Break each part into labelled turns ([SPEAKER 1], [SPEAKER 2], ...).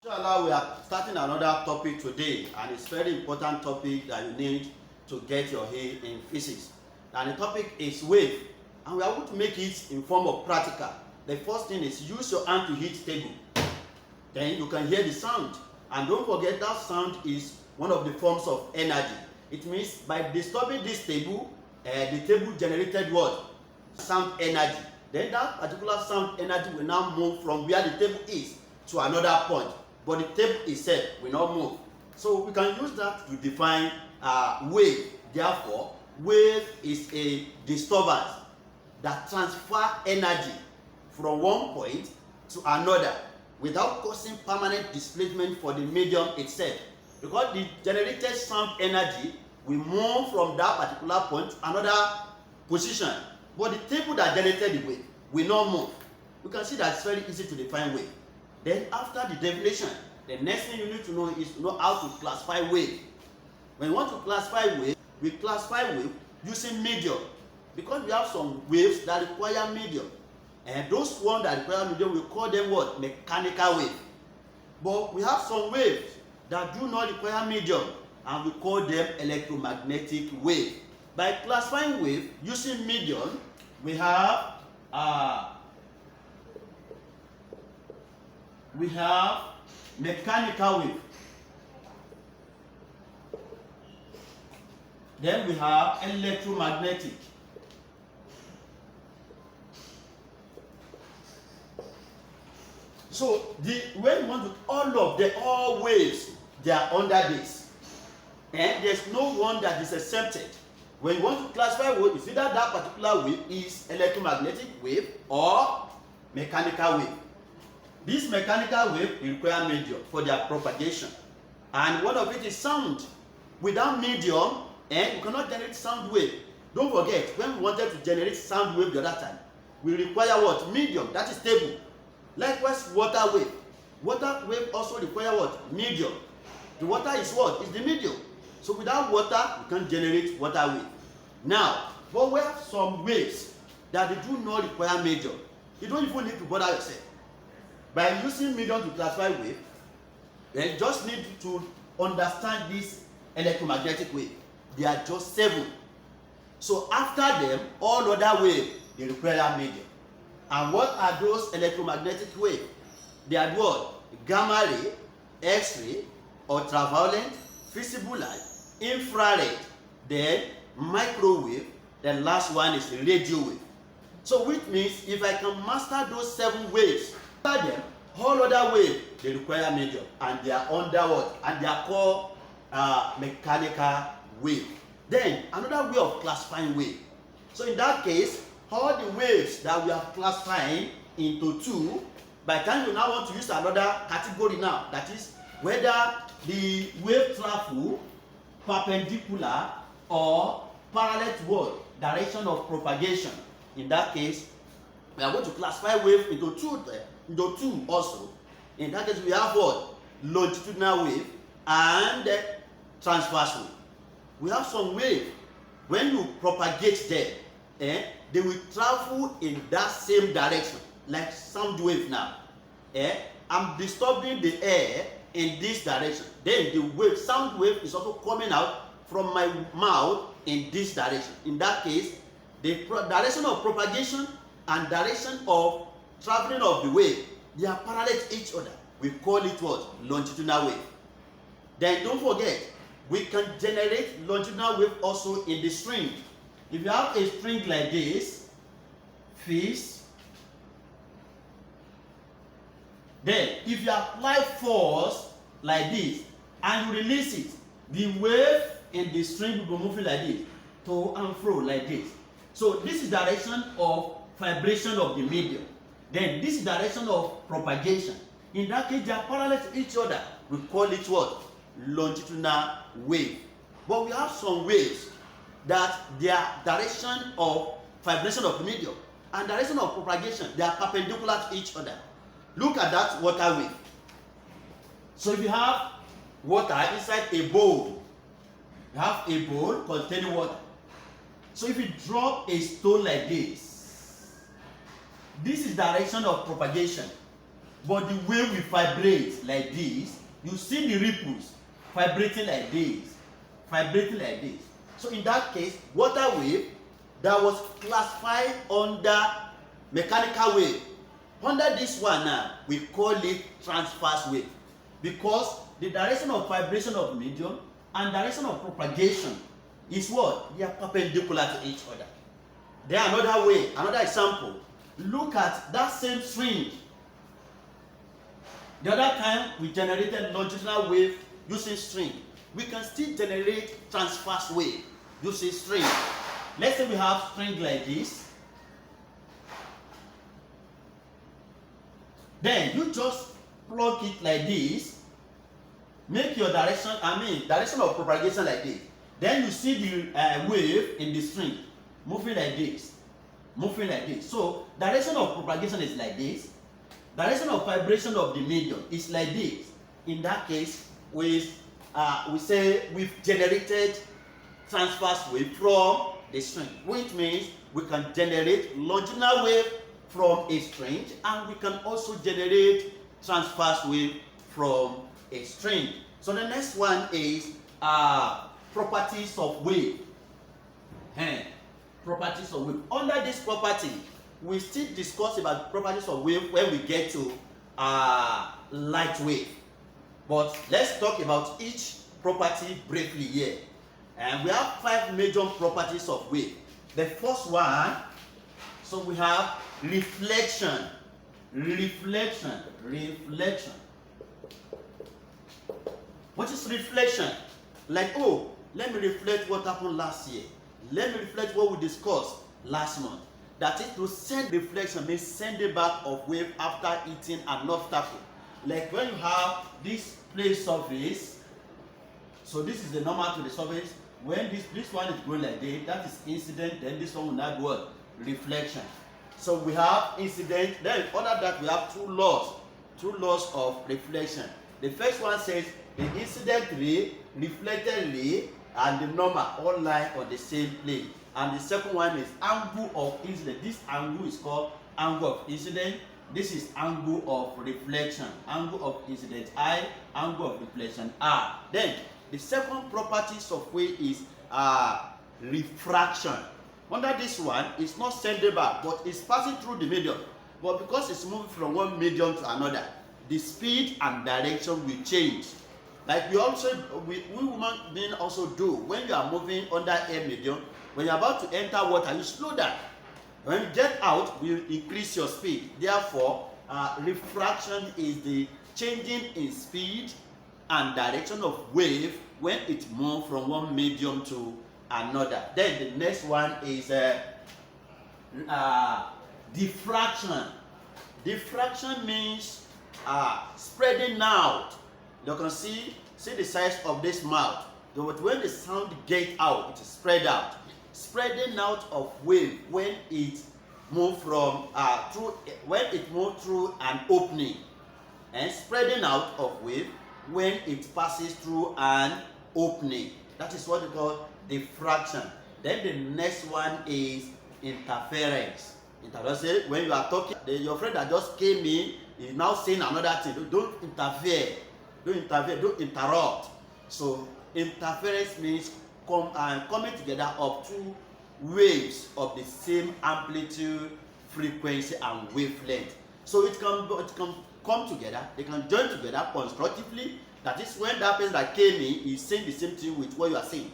[SPEAKER 1] Inshallah, we are starting another topic today, and it's a very important topic that you need to get your A in physics. And the topic is wave, and we are going to make it in form of practical. The first thing is use your hand to hit table. Then you can hear the sound, and don't forget that sound is one of the forms of energy. It means by disturbing this table, the table generated what? Sound energy. Then that particular sound energy will now move from where the table is to another point, but the table itself will not move. So we can use that to define wave. Therefore, wave is a disturbance that transfers energy from one point to another without causing permanent displacement for the medium itself, because the generated sound energy will move from that particular point to another position, but the table that generated the wave will not move. You can see that it's very easy to define wave. Then after the definition, the next thing you need to know is to know how to classify wave. When you want to classify wave, we classify wave using medium, because we have some waves that require medium, and those ones that require medium, we call them what? Mechanical wave. But we have some waves that do not require medium, and we call them electromagnetic wave. By classifying wave using medium, we have mechanical wave. Then we have electromagnetic. So when you want to all waves, they are under this, and there's no one that is exempted. When you want to classify wave, it's either that particular wave is electromagnetic wave or mechanical wave. This mechanical wave require medium for their propagation, and one of it is sound. Without medium, you cannot generate sound wave. Don't forget, when we wanted to generate sound wave the other time, we require what? Medium, that is stable. Likewise, water wave. Water wave also require what? Medium. The water is what? Is the medium. So without water, you can't generate water wave. Now, but we have some waves that they do not require medium. You don't even need to bother yourself. By using medium to classify wave, you just need to understand this electromagnetic wave. They are just 7. So after them, all other waves, they require medium. And what are those electromagnetic waves? They are what? Gamma ray, X-ray, ultraviolet, visible light, infrared, then microwave, the last one is radio wave. So which means if I can master those 7 waves, after them, all other waves, they require medium, and they are under what? And they are called mechanical wave. Then another way of classifying wave. So in that case, all the waves that we are classifying into 2, by the time you now want to use another category now, that is whether the wave travel perpendicular or parallel to what? Direction of propagation. In that case, we are going to classify wave into two also. In that case, we have what? Longitudinal wave and transverse wave. We have some wave, when you propagate them, they will travel in that same direction, like sound wave now. I'm disturbing the air in this direction. Then the wave, sound wave, is also coming out from my mouth in this direction. In that case, the direction of propagation and direction of traveling of the wave, they are parallel to each other. We call it what? Longitudinal wave. Then don't forget, we can generate longitudinal wave also in the string. If you have a string like this, fish, then if you apply force like this and you release it, the wave in the string will be moving like this, to and fro like this. So this is direction of vibration of the medium. Then this is direction of propagation. In that case, they are parallel to each other. We call it what? Longitudinal wave. But we have some waves that their direction of vibration of the medium and direction of propagation, they are perpendicular to each other. Look at that water wave. So if you have water inside a bowl, you have a bowl containing water. So if you drop a stone like this is direction of propagation. But the way we vibrate like this, you see the ripples vibrating like this, vibrating like this. So in that case, water wave that was classified under mechanical wave, under this one now, we call it transverse wave, because the direction of vibration of medium and direction of propagation is what? They are perpendicular to each other. Then another way, another example, look at that same string. The other time we generated longitudinal wave using string. We can still generate transverse wave using string. Let's say we have string like this. Then you just plug it like this. Make your direction, direction of propagation like this. Then you see the wave in the string moving like this, moving like this. So direction of propagation is like this. Direction of vibration of the medium is like this. In that case, we say we've generated transverse wave from the string, which means we can generate longitudinal wave from a string, and we can also generate transverse wave from a string. So the next one is properties of wave. Properties of wave. Under this property, we still discuss about properties of wave when we get to light wave. But let's talk about each property briefly here. And we have 5 major properties of wave. The first one, so we have reflection. Reflection. Reflection. What is reflection? Like, oh, let me reflect what happened last year. Let me reflect what we discussed last month. That is, to send reflection means sending back of wave after hitting an obstacle. Like when you have this plane surface, so this is the normal to the surface. When this one is going like this, that is incident, then this one will not go reflection. So we have incident, then under that we have two laws of reflection. The first one says the incident ray, reflected ray, and the normal all lie on the same plane. And the second one is angle of incident. This angle is called angle of incident. This is angle of reflection. Angle of incident I, angle of reflection R. Then the second properties of wave is refraction. Under this one, it's not sending back, but it's passing through the medium. But because it's moving from one medium to another, the speed and direction will change. Like we human beings also do. When you are moving under air medium, when you're about to enter water, you slow down. When you get out, you increase your speed. Therefore, refraction is the changing in speed and direction of wave when it moves from one medium to another. Then the next one is diffraction. Diffraction means spreading out. You can see the size of this mouth. But when the sound gets out, it is spread out. Spreading out of wave when it moves from through an opening, and spreading out of wave when it passes through an opening. That is what we call diffraction. Then the next one is interference. Interference, when you are talking, your friend that just came in is now saying another thing. Don't interfere. Don't interfere. Don't interrupt. So interference means coming together of two waves of the same amplitude, frequency, and wavelength. So it can come together. They can join together constructively. That is when that person that came in is saying the same thing with what you are saying.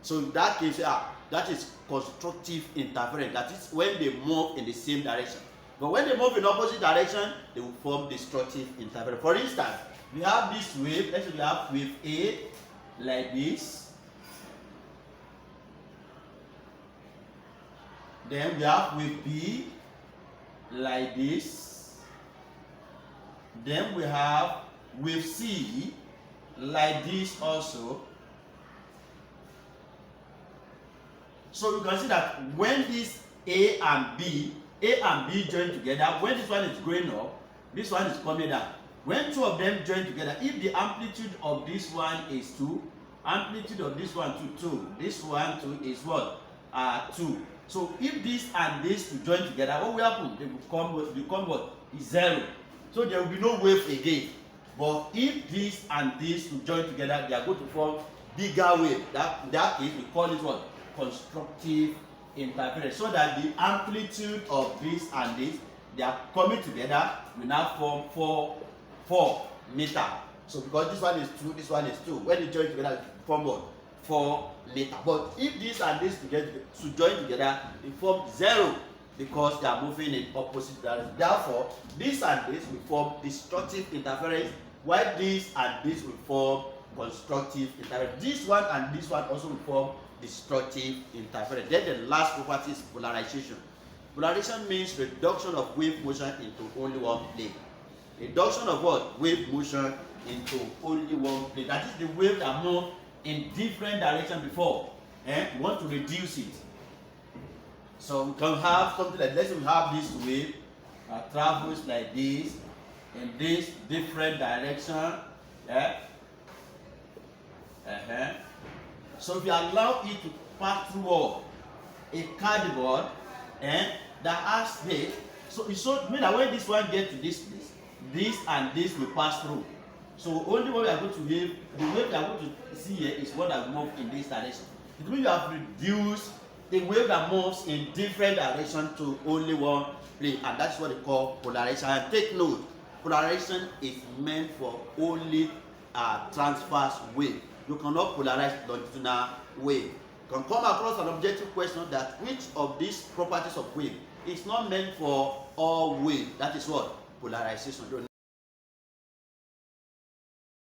[SPEAKER 1] So in that case, that is constructive interference. That is when they move in the same direction. But when they move in opposite direction, they will form destructive interference. For instance, we have this wave. Let's say we have wave A like this. Then we have wave B like this. Then we have wave C like this also. So you can see that when this A and B join together, when this one is going up, this one is coming down. When two of them join together, if the amplitude of this one is 2, amplitude of this one to 2, this one to is what? 2. So if this and this to join together, what will happen? They become what? Is 0. So there will be no wave again. But if this and this will join together, they are going to form bigger wave. That case, we call it what? Constructive interference. So that the amplitude of this and this, they are coming together, will now form 4 meter. So because this one is 2, this one is 2. When they join together, it form what? 4 meter. But if this and this should join together, it form 0 because they are moving in opposite directions. Therefore, this and this will form destructive interference, while this and this will form constructive interference. This one and this one also will form destructive interference. Then the last property is polarization. Polarization means reduction of wave motion into only one plane. Reduction of what? Wave motion into only one plane. That is the wave that moved in different directions before. We want to reduce it. So we can have something like, let's say we have this wave that travels like this in this different direction. So if you allow it to pass through a cardboard that has space, so it should mean that when this one gets to this place, this and this will pass through. So only what we are going to wave, the wave we are going to see here is what that moves in this direction. It means you have reduced the wave that moves in different directions to only one plane, and that's what they call polarization. And take note, polarization is meant for only transverse wave. You cannot polarize longitudinal wave. You can come across an objective question that which of these properties of wave is not meant for all wave. That is what? Polarization.